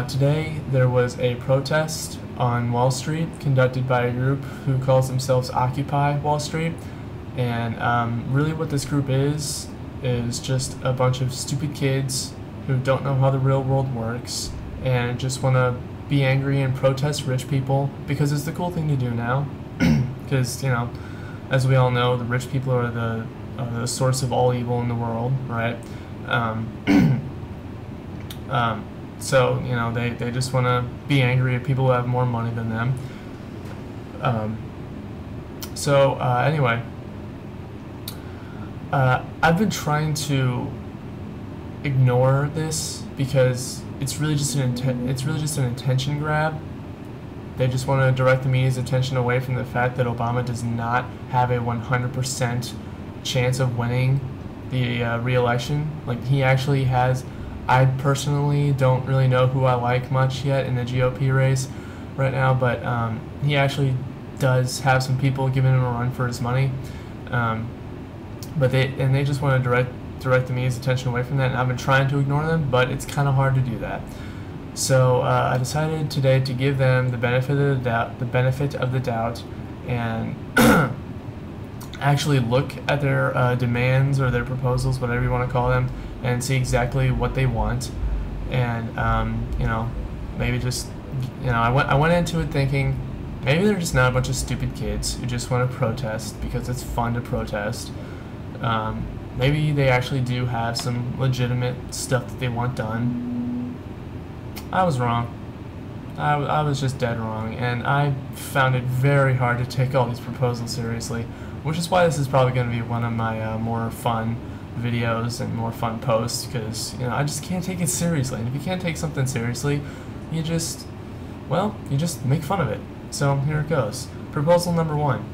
Today there was a protest on Wall Street conducted by a group who calls themselves Occupy Wall Street, and really what this group is just a bunch of stupid kids who don't know how the real world works and just want to be angry and protest rich people because it's the cool thing to do now. Because, you know, as we all know, the rich people are the source of all evil in the world, right? So, you know, they just want to be angry at people who have more money than them. Anyway, I've been trying to ignore this because it's really just an attention grab. They just want to direct the media's attention away from the fact that Obama does not have a 100% chance of winning the re-election. Like, he actually has. I personally don't really know who I like much yet in the GOP race right now, but he actually does have some people giving him a run for his money. But they just want to direct the media's attention away from that, and I've been trying to ignore them, but it's kind of hard to do that. So I decided today to give them the benefit of the doubt, and actually look at their demands or their proposals, whatever you want to call them, and see exactly what they want. And you know, maybe just, you know, I went into it thinking maybe they're just not a bunch of stupid kids who just want to protest because it's fun to protest. Maybe they actually do have some legitimate stuff that they want done. I was wrong. I was just dead wrong, and I found it very hard to take all these proposals seriously, which is why this is probably going to be one of my more fun videos and more fun posts, because, you know, I just can't take it seriously. And if you can't take something seriously, you just make fun of it. So here it goes. Proposal number 1.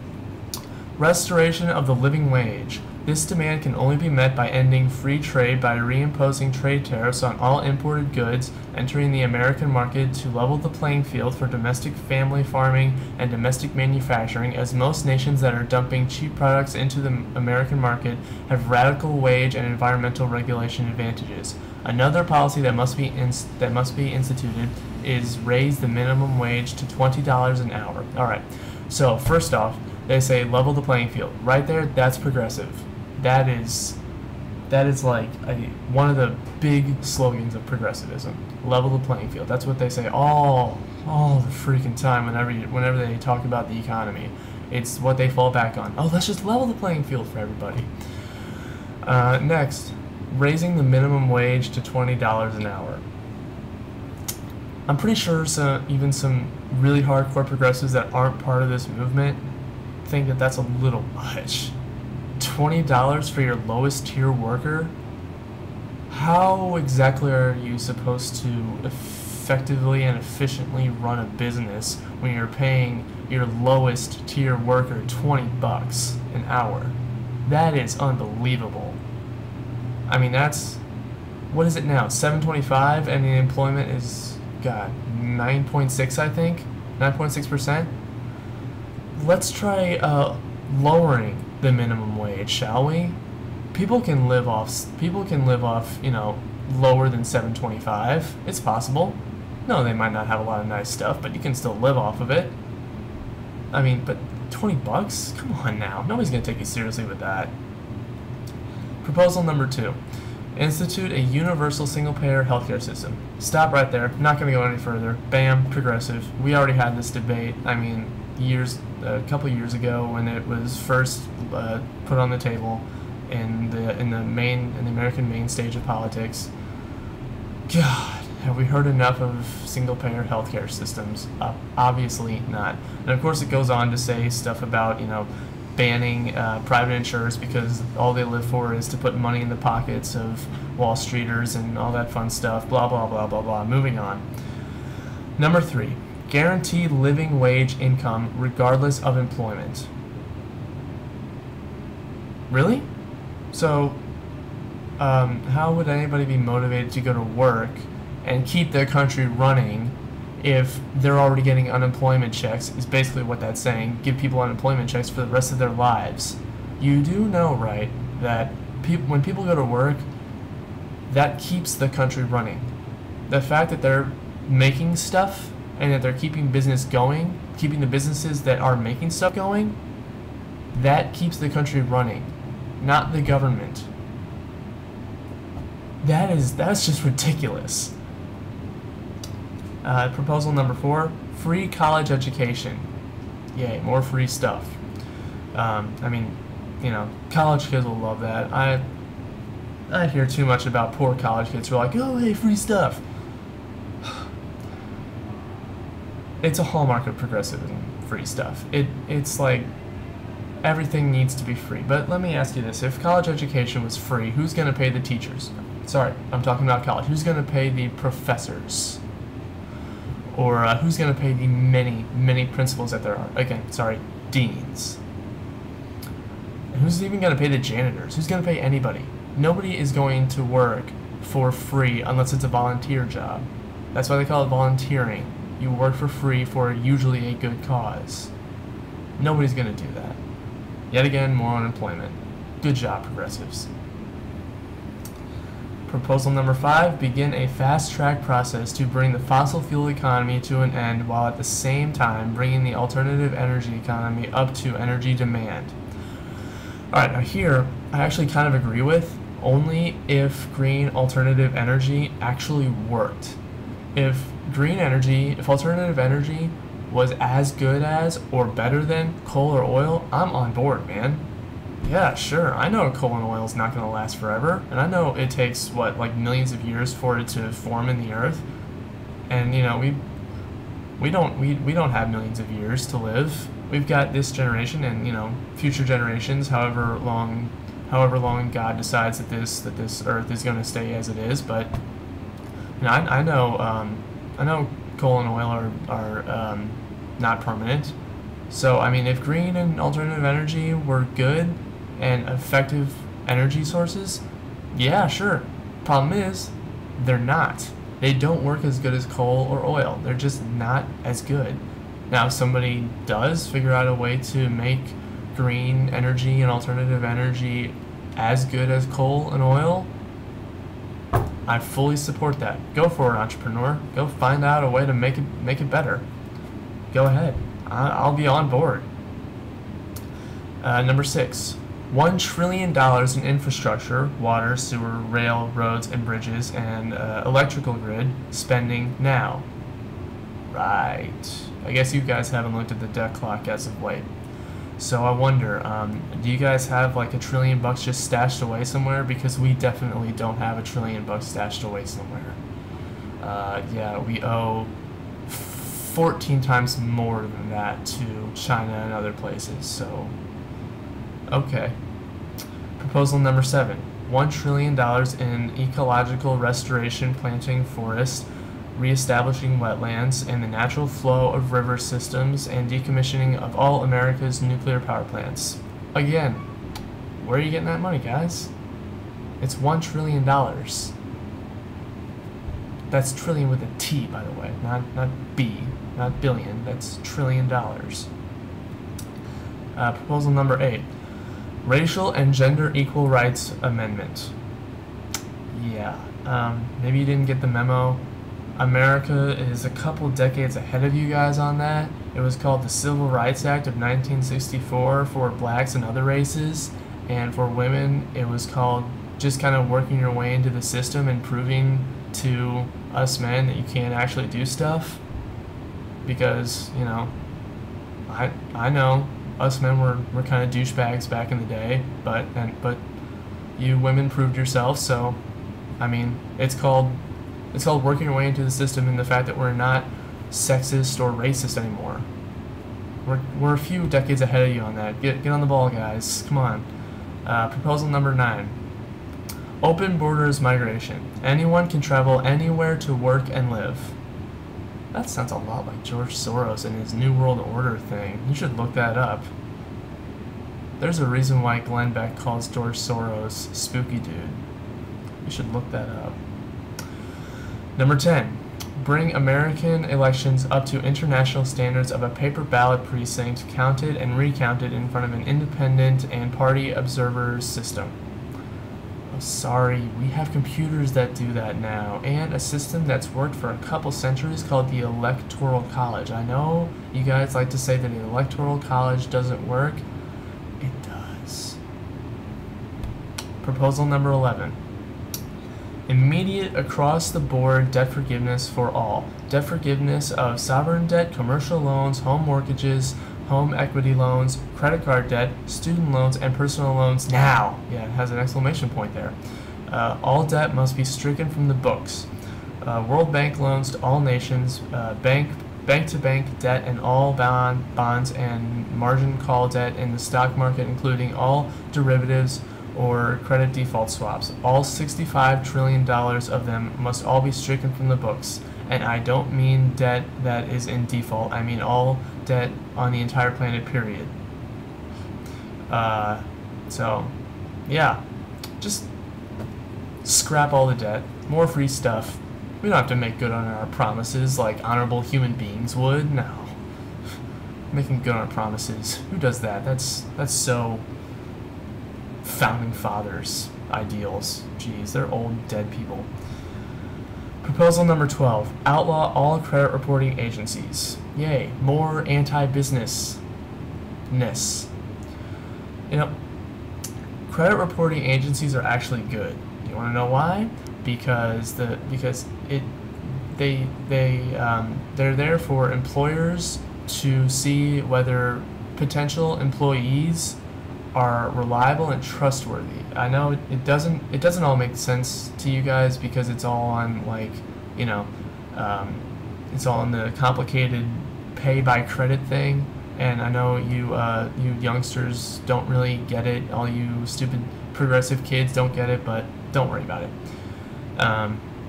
Restoration of the living wage. This demand can only be met by ending free trade by reimposing trade tariffs on all imported goods entering the American market to level the playing field for domestic family farming and domestic manufacturing, as most nations that are dumping cheap products into the American market have radical wage and environmental regulation advantages. Another policy that must be instituted is raise the minimum wage to $20 an hour. All right. So first off, they say level the playing field. Right there, that's progressive. That is like one of the big slogans of progressivism. Level the playing field. That's what they say all the freaking time whenever they talk about the economy. It's what they fall back on. Oh, let's just level the playing field for everybody. Next, raising the minimum wage to $20 an hour. I'm pretty sure even some really hardcore progressives that aren't part of this movement think that that's a little much. $20 for your lowest tier worker? How exactly are you supposed to effectively and efficiently run a business when you're paying your lowest tier worker $20 an hour? That is unbelievable. I mean, that's, what is it now, $7.25, and the employment is, God, 9.6, I think, 9.6%. Let's try lowering the minimum wage, shall we? People can live off, you know, lower than $7.25. It's possible. No, they might not have a lot of nice stuff, but you can still live off of it. I mean, but $20? Come on now. Nobody's going to take you seriously with that. Proposal number 2. Institute a universal single-payer healthcare system. Stop right there. Not going to go any further. Bam, progressive. We already had this debate. I mean, a couple years ago when it was first put on the table in the American main stage of politics. God, have we heard enough of single-payer healthcare systems? Obviously not. And of course, it goes on to say stuff about, you know, banning private insurers because all they live for is to put money in the pockets of Wall Streeters and all that fun stuff. Blah blah blah blah blah. Moving on. Number 3. Guaranteed living wage income regardless of employment. Really? So, how would anybody be motivated to go to work and keep their country running if they're already getting unemployment checks? Is basically what that's saying. Give people unemployment checks for the rest of their lives. You do know, right, that when people go to work, that keeps the country running. The fact that they're making stuff and that they're keeping business going, keeping the businesses that are making stuff going, that keeps the country running, not the government. That's just ridiculous. Proposal number 4, free college education. Yay, more free stuff. I mean, you know, college kids will love that. I hear too much about poor college kids who are like, oh, hey, free stuff. It's a hallmark of progressivism, free stuff. It's like everything needs to be free. But let me ask you this. If college education was free, who's going to pay the teachers? Sorry, I'm talking about college. Who's going to pay the professors? Or who's going to pay the many, many principals that there are? Again, sorry, deans. And who's even going to pay the janitors? Who's going to pay anybody? Nobody is going to work for free unless it's a volunteer job. That's why they call it volunteering. You work for free for usually a good cause. Nobody's going to do that. Yet again, more unemployment. Good job, progressives. Proposal number 5, begin a fast-track process to bring the fossil fuel economy to an end while at the same time bringing the alternative energy economy up to energy demand. Alright, now here, I actually kind of agree with, only if green alternative energy actually worked. If alternative energy was as good as or better than coal or oil, I'm on board, man. Yeah, sure, I know coal and oil is not going to last forever, and I know it takes, what, like millions of years for it to form in the earth, and, you know, we don't have millions of years to live. We've got this generation and, you know, future generations, however long God decides that this earth is going to stay as it is, but, you know, I know coal and oil are not permanent. So, I mean, if green and alternative energy were good and effective energy sources, yeah, sure. Problem is, they're not. They don't work as good as coal or oil. They're just not as good. Now, if somebody does figure out a way to make green energy and alternative energy as good as coal and oil, I fully support that. Go for it, entrepreneur. Go find out a way to make it better. Go ahead. I'll be on board. Number 6, $1 trillion in infrastructure, water, sewer, rail, roads, and bridges, and electrical grid spending now. Right. I guess you guys haven't looked at the debt clock as of late. So I wonder, do you guys have like $1 trillion just stashed away somewhere? Because we definitely don't have $1 trillion stashed away somewhere. Yeah, we owe 14 times more than that to China and other places, so okay. Proposal number 7, $1 trillion in ecological restoration, planting forests, reestablishing wetlands, and the natural flow of river systems, and decommissioning of all America's nuclear power plants. Again, where are you getting that money, guys? It's $1 trillion. That's trillion with a T, by the way, not B. Not billion, that's $1 trillion. Proposal number 8, Racial and Gender Equal Rights Amendment. Yeah, maybe you didn't get the memo. America is a couple decades ahead of you guys on that. It was called the Civil Rights Act of 1964 for blacks and other races, and for women it was called just kind of working your way into the system and proving to us men that you can't actually do stuff. Because, you know, I know us men were kind of douchebags back in the day, but you women proved yourself. So, I mean, it's called working your way into the system, and the fact that we're not sexist or racist anymore. We're a few decades ahead of you on that. Get on the ball, guys. Come on. Proposal number 9, open borders migration. Anyone can travel anywhere to work and live. That sounds a lot like George Soros and his New World Order thing. You should look that up. There's a reason why Glenn Beck calls George Soros Spooky Dude. You should look that up. Number 10, bring American elections up to international standards of a paper ballot precinct counted and recounted in front of an independent and party observers system. sorry, we have computers that do that now, and a system that's worked for a couple centuries called the Electoral College. I know you guys like to say that the Electoral College doesn't work. It does. Proposal number 11. Immediate across-the-board debt forgiveness for all. Debt forgiveness of sovereign debt, commercial loans, home mortgages, home equity loans, credit card debt, student loans, and personal loans now. Yeah, it has an exclamation point there. All debt must be stricken from the books. World Bank loans to all nations, bank-to-bank debt and all bonds and margin call debt in the stock market, including all derivatives or credit default swaps. All $65 trillion of them must all be stricken from the books. And I don't mean debt that is in default, I mean all debt on the entire planet, period. So, yeah, just scrap all the debt, more free stuff. We don't have to make good on our promises like honorable human beings would, no. Making good on our promises, who does that? That's so founding fathers ideals. Jeez, they're old dead people. Proposal number 12. Outlaw all credit reporting agencies. Yay, more anti-businessness. You know, credit reporting agencies are actually good. You want to know why? Because they're there for employers to see whether potential employees are reliable and trustworthy. I know it doesn't all make sense to you guys because it's all on, like, you know, it's all in the complicated pay by credit thing, and I know you youngsters don't really get it. All you stupid progressive kids don't get it, but don't worry about it.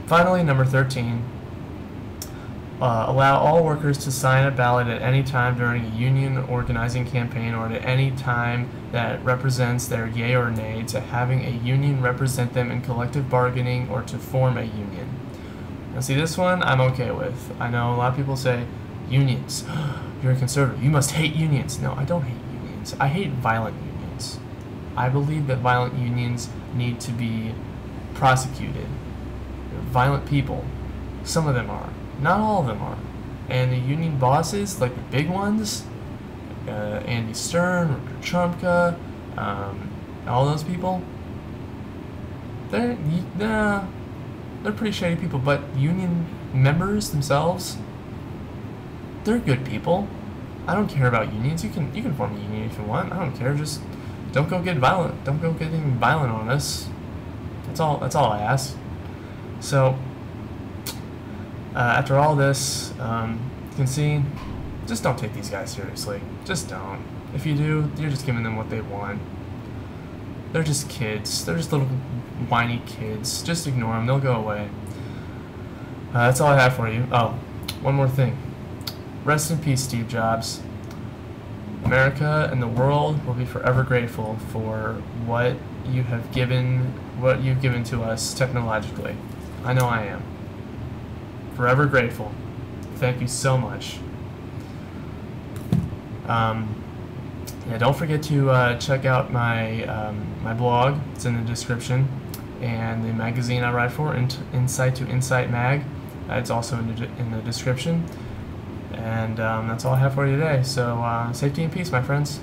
Finally, number 13. Allow all workers to sign a ballot at any time during a union organizing campaign or at any time that represents their yay or nay to having a union represent them in collective bargaining or to form a union. Now see, this one I'm okay with. I know a lot of people say, unions, you're a conservative, you must hate unions. No, I don't hate unions. I hate violent unions. I believe that violent unions need to be prosecuted. They're violent people. Some of them are. Not all of them are. And the union bosses, like the big ones, Andy Stern, Richard Trumka, all those people, they're pretty shady people, but union members themselves, they're good people. I don't care about unions. You can form a union if you want. I don't care. Just don't go get violent. Don't go getting violent on us. That's all I ask. So after all this, you can see, just don't take these guys seriously. Just don't. If you do, you're just giving them what they want. They're just kids. They're just little whiny kids. Just ignore them. They'll go away. That's all I have for you. Oh, one more thing. Rest in peace, Steve Jobs. America and the world will be forever grateful for what you've given to us technologically. I know I am. Forever grateful. Thank you so much. Yeah, don't forget to check out my my blog. It's in the description, and the magazine I write for, Insight to Insight Mag. It's also in the description. And that's all I have for you today. So safety and peace, my friends.